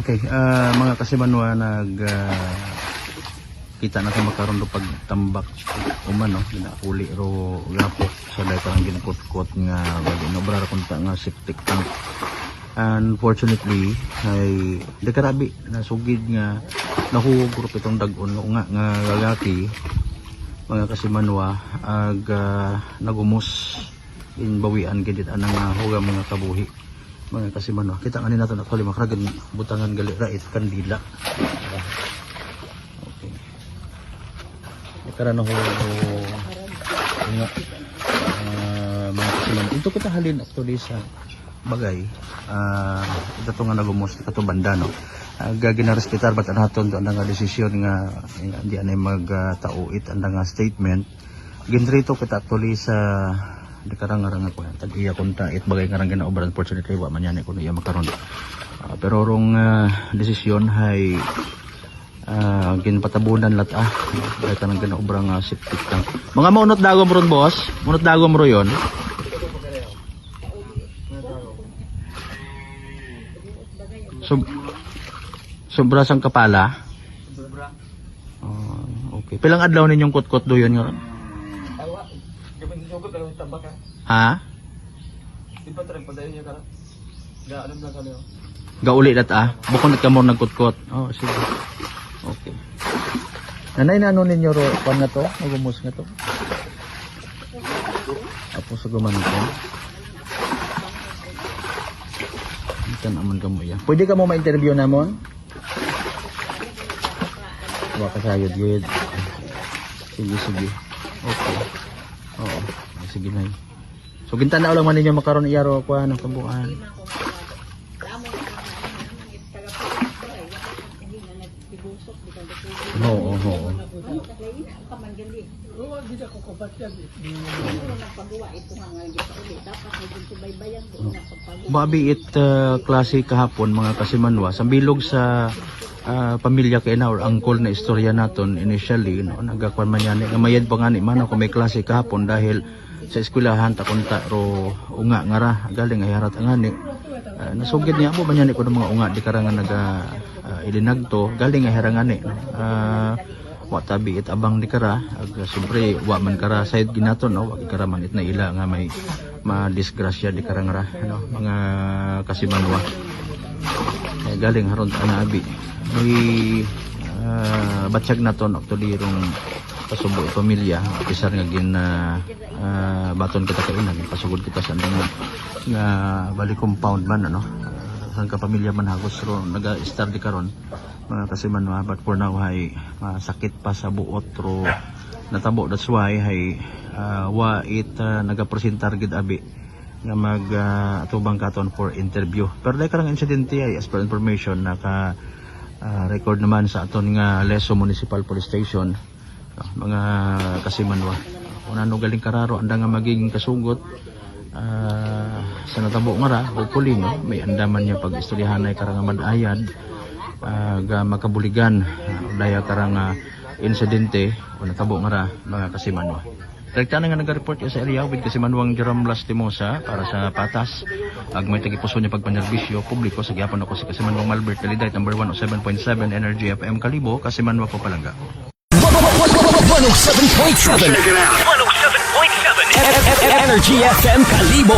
Okay, mga kasimanwa, kita na tayo makaroon do pagtambak umano ginakuli ro gapok sa dahil parang ginakot-kot nga inobra ra kunta nga septic tank. Unfortunately ay dekarabi nasugid nga nahuwog ro itong dagon nga lalaki mga kasimanwa ag nagumos inbawian gidit anang huga mga kabuhi mga kasimanwa. Kita nga nato actually makaragan butangan gali rait kandila. Karena ho nga mga kasiman ito kita halin actually sa bagay ito nga nagumos ito banda no gaginarespitar bat anaton to nga desisyon nga di anay magtauit nga statement ginrito kita actually sa di karang-arang ako tag-iya kunta it bagay nga rang ginaobra unfortunately wa man yan kuno iya makaron pero rong desisyon hay ginpatabunan lat dahil ka nang ginaobrang septic tank. Mga maunot dagom ron boss, munot dagom ro yun. Sobra sang kapala. Okay. Pilang adlaw ninyong kutkot do yun nga? Ha? Gauli lat bukod na kamo nagkutkot. Oh, sige. Okay. Nanay na ano ninyo ro pan nga to? Magumos nga to? Apo sa guman ko. Ito naman ka mo yan. Pwede ka mo ma-interview namon? Huwag ka sayod yun. Sige. Okay. Oo. Sige na. So gintan na ulang man ninyo makaroon iyaro ko ng kabuuan. Oo. Babi it klase kahapon mga kasimanwa sa bilog sa pamilya kay na or angkol na istorya naton initially no nagakwan man yan nga mayad pa ngani man ako may klase kahapon dahil sa eskwelahan ta kunta ro unga nga ra galing ay harat ngani nasugid niya mo man yan ko ng mga unga di karangan naga ilinagto galing ay harangani wa tabi it abang di kara ag sobre wa man kara side ginaton no wa kara man it na ila nga may madisgrasya di karangara ano mga kasimanwa galing haron ana abi may batyag naton actually rong pasubo pamilya pisar nga gin baton kita kay ina pasugod kita sa nga bali compound man ano sang ka pamilya man hagos ro naga-start di karon mga kasimanwa but for now hay sakit pa sa buot ro natabo that's why hay wa it nagapresentar gid abi nga mag atubang katon for interview pero dai karang insidente ay as per information naka record naman sa aton nga Leso Municipal Police Station mga kasimanwa unano galing kararo anda nga maging kasugot sa natabo nga ra hopefully no may andaman niya pag istoryahanay karang madayad ga makabuligan daya karang insidente o natabo nga ra mga kasimanwa. Direkta na nga nag-report sa area with kasimanwang Jerome Lastimosa para sa patas ag may tagipuso niya pagpanerbisyo publiko sa gyapon ako si kasimanwang Malbert Kaliday number 107.7 Energy FM Kalibo kasimanwa ko palangga 107.7 Energy FM Kalibo.